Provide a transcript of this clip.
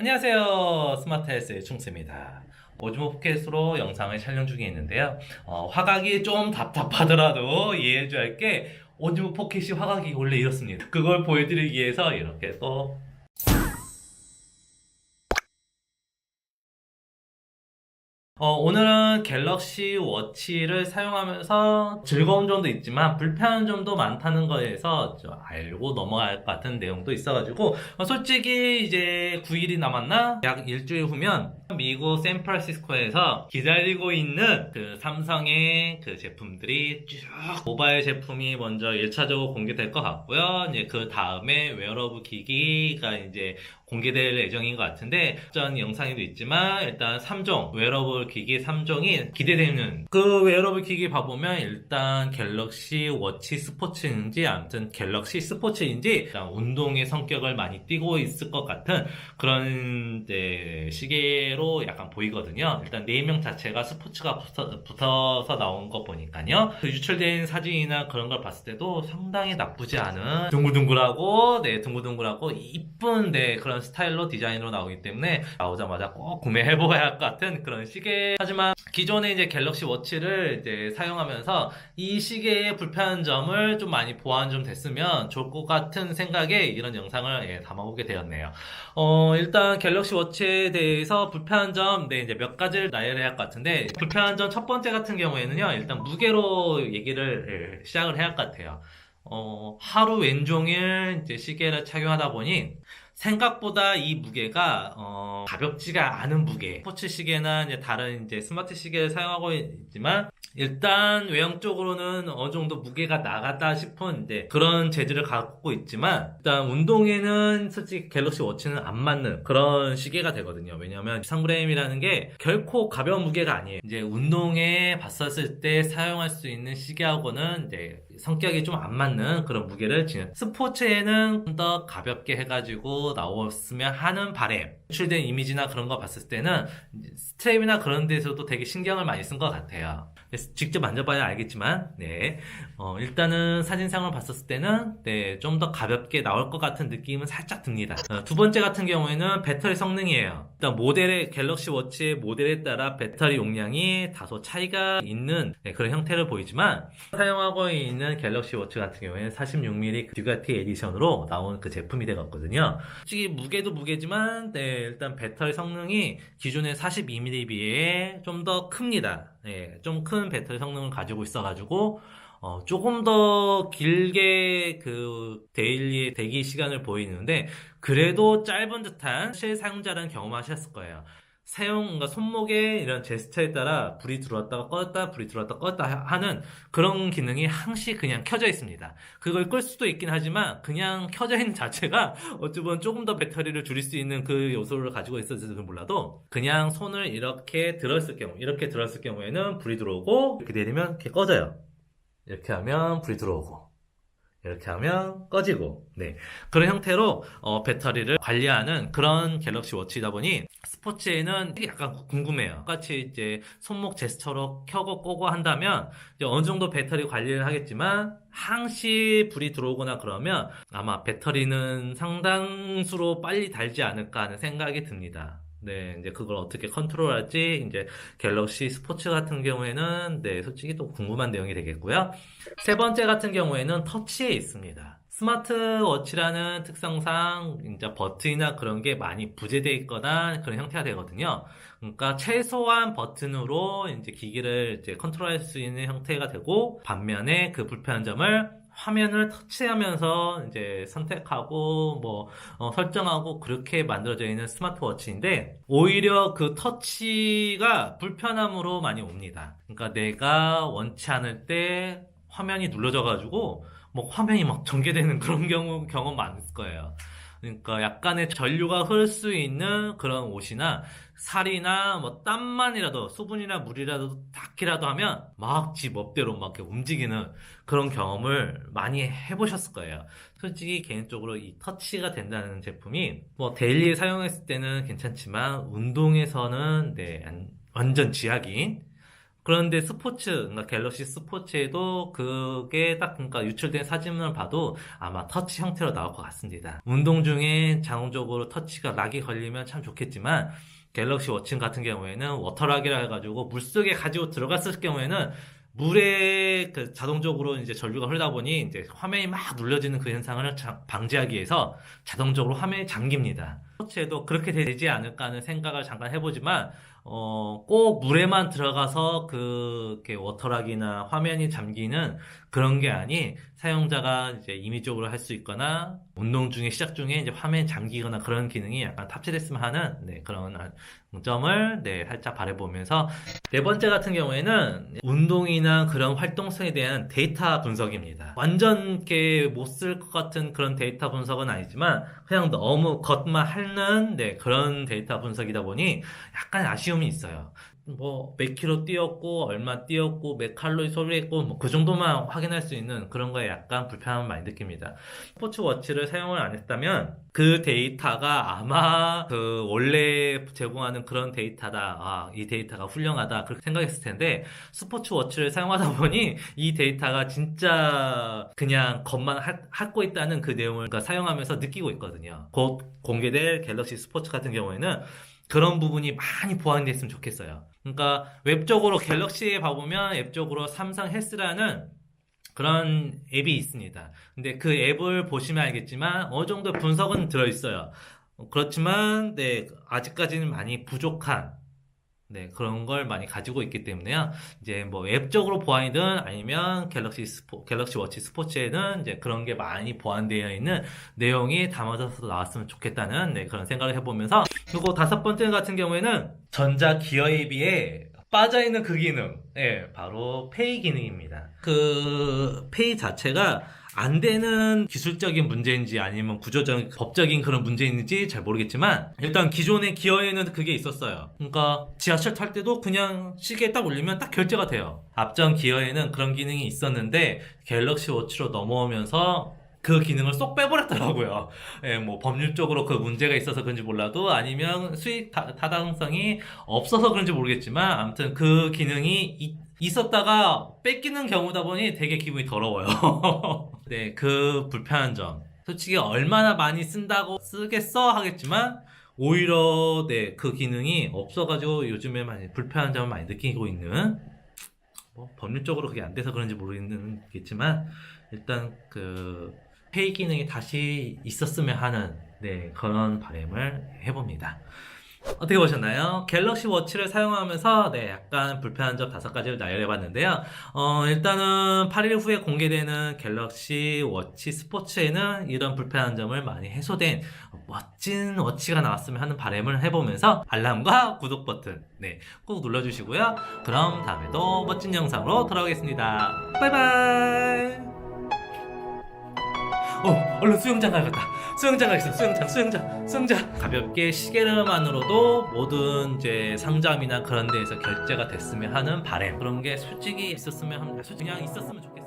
안녕하세요. 스마트 헬스의 충스입니다. 오즈모 포켓으로 영상을 촬영 중에 있는데요. 화각이 좀 답답하더라도 이해해줘야 할 게 오즈모 포켓이 화각이 원래 이렇습니다. 그걸 보여드리기 위해서 이렇게 또 오늘은 갤럭시 워치를 사용하면서 즐거운 점도 있지만 불편한 점도 많다는 거에서 좀 알고 넘어갈 것 같은 내용도 있어가지고 솔직히 이제 9일이 남았나? 약 일주일 후면 미국 샌프란시스코에서 기다리고 있는 그 삼성의 그 제품들이 쭉 모바일 제품이 먼저 1차적으로 공개될 것 같고요. 이제 그 다음에 웨어러블 기기가 이제 공개될 예정인 것 같은데 전 영상에도 있지만 일단 3종 웨어러블 기기 3종이 기대되는 그 웨어러블 기기 봐보면 일단 갤럭시 워치 스포츠인지 아무튼 갤럭시 스포츠인지 일단 운동의 성격을 많이 띠고 있을 것 같은 그런 시계로 약간 보이거든요. 일단 네이밍 자체가 스포츠가 붙어서 나온 거 보니까요. 그 유출된 사진이나 그런 걸 봤을 때도 상당히 나쁘지 않은 둥글둥글하고 이쁜 그런 스타일로 디자인으로 나오기 때문에 나오자마자 꼭 구매해봐야 할 것 같은 그런 시계. 하지만 기존의 이제 갤럭시 워치를 이제 사용하면서 이 시계의 불편한 점을 좀 많이 보완 좀 됐으면 좋을 것 같은 생각에 이런 영상을 담아보게 되었네요. 일단 갤럭시 워치에 대해서 불편한 점, 이제 몇 가지를 나열해야 할 것 같은데 불편한 점 첫 번째 같은 경우에는요, 일단 무게로 얘기를 시작을 해야 할 것 같아요. 하루 왼종일 이제 시계를 착용하다 보니 생각보다 이 무게가 가볍지가 않은 무게. 스포츠 시계나 이제 다른 이제 스마트 시계를 사용하고 있지만 일단 외형적으로는 어느 정도 무게가 나갔다 싶은 이제 그런 재질을 갖고 있지만 일단 운동에는 솔직히 갤럭시 워치는 안 맞는 그런 시계가 되거든요. 왜냐하면 13g이라는 게 결코 가벼운 무게가 아니에요. 이제 운동에 봤었을 때 사용할 수 있는 시계하고는 이제 성격이 좀 안 맞는 그런 무게를 지닌 스포츠에는 좀 더 가볍게 해가지고 나왔으면 하는 바람. 출된 이미지나 그런 거 봤을 때는 스트랩이나 그런 데서도 되게 신경을 많이 쓴 것 같아요. 직접 만져봐야 알겠지만, 일단은 사진상을 봤었을 때는, 좀 더 가볍게 나올 것 같은 느낌은 살짝 듭니다. 두 번째 같은 경우에는 배터리 성능이에요. 일단 갤럭시 워치의 모델에 따라 배터리 용량이 다소 차이가 있는 그런 형태를 보이지만, 사용하고 있는 갤럭시 워치 같은 경우에는 46mm 듀가티 에디션으로 나온 그 제품이 되었거든요. 솔직히 무게도 무게지만, 일단 배터리 성능이 기존의 42mm 비해 좀 더 큽니다. 좀 큰 배터리 성능을 가지고 있어가지고 조금 더 길게 그 데일리 대기 시간을 보이는데 그래도 짧은 듯한 실사용자라는 경험하셨을 거예요. 그러니까 손목의 이런 제스처에 따라 불이 들어왔다가 껐다, 불이 들어왔다가 껐다 하는 그런 기능이 항시 그냥 켜져 있습니다. 그걸 끌 수도 있긴 하지만 그냥 켜져 있는 자체가 어찌 보면 조금 더 배터리를 줄일 수 있는 그 요소를 가지고 있었을지도 몰라도 그냥 손을 이렇게 이렇게 들었을 경우에는 불이 들어오고 이렇게 내리면 이렇게 꺼져요. 이렇게 하면 불이 들어오고 이렇게 하면 꺼지고 그런 형태로 배터리를 관리하는 그런 갤럭시 워치다 보니 스포츠에는 약간 궁금해요. 같이 이제 손목 제스처로 켜고 끄고 한다면 이제 어느 정도 배터리 관리를 하겠지만 항시 불이 들어오거나 그러면 아마 배터리는 상당수로 빨리 닳지 않을까 하는 생각이 듭니다. 이제 그걸 어떻게 컨트롤할지, 이제 갤럭시 스포츠 같은 경우에는, 솔직히 또 궁금한 내용이 되겠고요. 세 번째 같은 경우에는 터치에 있습니다. 스마트워치라는 특성상, 이제 버튼이나 그런 게 많이 부재되어 있거나 그런 형태가 되거든요. 그러니까 최소한 버튼으로 이제 기기를 이제 컨트롤할 수 있는 형태가 되고, 반면에 그 불편한 점을 화면을 터치하면서 이제 선택하고 설정하고 그렇게 만들어져 있는 스마트워치인데 오히려 그 터치가 불편함으로 많이 옵니다. 그러니까 내가 원치 않을 때 화면이 눌러져 가지고 화면이 막 전개되는 그런 경험 많을 거예요. 그러니까 약간의 전류가 흐를 수 있는 그런 옷이나 살이나 땀만이라도 수분이나 물이라도 닿기라도 하면 막 지 멋대로 막 이렇게 움직이는 그런 경험을 많이 해보셨을 거예요. 솔직히 개인적으로 이 터치가 된다는 제품이 데일리에 사용했을 때는 괜찮지만 운동에서는 완전 쥐약인 그런데 스포츠, 그러니까 갤럭시 스포츠에도 그게 딱 그러니까 유출된 사진을 봐도 아마 터치 형태로 나올 것 같습니다. 운동 중에 자동적으로 터치가 락이 걸리면 참 좋겠지만 갤럭시 워치 같은 경우에는 워터락이라 해가지고 물속에 가지고 들어갔을 경우에는 물에 그 자동적으로 이제 전류가 흐르다 보니 이제 화면이 막 눌려지는 그 현상을 방지하기 위해서 자동적으로 화면이 잠깁니다. 스포츠에도 그렇게 되지 않을까 하는 생각을 잠깐 해보지만 꼭 물에만 들어가서 이렇게 워터락이나 화면이 잠기는 그런 게 아니, 사용자가 이제 임의적으로 할 수 있거나, 운동 중에, 시작 중에 이제 화면이 잠기거나 그런 기능이 약간 탑재됐으면 하는, 네, 그런 점을, 네, 살짝 바라보면서, 네 번째 같은 경우에는 운동이나 그런 활동성에 대한 데이터 분석입니다. 완전 이렇게 못 쓸 것 같은 그런 데이터 분석은 아니지만, 그냥 너무 겉만 핥는, 네, 그런 데이터 분석이다 보니 약간 아쉬움이 있어요. 뭐 몇 킬로 뛰었고 얼마 뛰었고 몇 칼로리 소비했고 뭐 그 정도만 확인할 수 있는 그런 거에 약간 불편함을 많이 느낍니다. 스포츠워치를 사용을 안 했다면 그 데이터가 아마 그 원래 제공하는 그런 데이터다, 이 데이터가 훌륭하다 그렇게 생각했을 텐데, 스포츠워치를 사용하다 보니 이 데이터가 진짜 그냥 겉만 핥고 있다는 그 내용을 사용하면서 느끼고 있거든요. 곧 공개될 갤럭시 스포츠 같은 경우에는 그런 부분이 많이 보완이 됐으면 좋겠어요. 그러니까 웹적으로 갤럭시에 봐보면 앱적으로 삼성 헬스라는 그런 앱이 있습니다. 근데 그 앱을 보시면 알겠지만 어느 정도 분석은 들어있어요. 그렇지만 네, 아직까지는 많이 부족한, 네, 그런 걸 많이 가지고 있기 때문에요. 이제 뭐 앱적으로 보완이든 아니면 갤럭시 워치 스포츠에는 이제 그런 게 많이 보완되어 있는 내용이 담아져서 나왔으면 좋겠다는, 네, 그런 생각을 해보면서, 그리고 다섯 번째 같은 경우에는 전자 기어에 비해 빠져있는 그 기능, 네, 바로 페이 기능입니다. 그 페이 자체가 안 되는 기술적인 문제인지 아니면 구조적인 법적인 그런 문제인지 잘 모르겠지만, 일단 기존의 기어에는 그게 있었어요. 그러니까 지하철 탈 때도 그냥 시계에 딱 올리면 딱 결제가 돼요. 앞전 기어에는 그런 기능이 있었는데 갤럭시 워치로 넘어오면서 그 기능을 쏙 빼버렸더라고요. 예, 뭐 법률적으로 그 문제가 있어서 그런지 몰라도, 아니면 수익 타당성이 없어서 그런지 모르겠지만, 아무튼 그 기능이 있었다가 뺏기는 경우다 보니 되게 기분이 더러워요. 네, 그 불편한 점. 솔직히 얼마나 많이 쓴다고 쓰겠어 하겠지만, 오히려 네, 그 기능이 없어가지고 요즘에 많이 불편한 점을 많이 느끼고 있는, 뭐 법률적으로 그게 안 돼서 그런지 모르겠지만, 일단 그 페이 기능이 다시 있었으면 하는, 네, 그런 바람을 해봅니다. 어떻게 보셨나요? 갤럭시 워치를 사용하면서 네, 약간 불편한 점 5가지를 나열해봤는데요. 일단은 8일 후에 공개되는 갤럭시 워치 스포츠에는 이런 불편한 점을 많이 해소된 멋진 워치가 나왔으면 하는 바람을 해보면서, 알람과 구독 버튼, 네, 꼭 눌러주시고요. 그럼 다음에도 멋진 영상으로 돌아오겠습니다. 바이바이. 얼른 수영장 가야겠다. 수영장 가겠어. 수영장. 가볍게 시계만으로도 모든 이제 상점이나 그런 데에서 결제가 됐으면 하는 바람. 그런 게 솔직히 있었으면 합니다. 솔직히 그냥 있었으면 좋겠어요.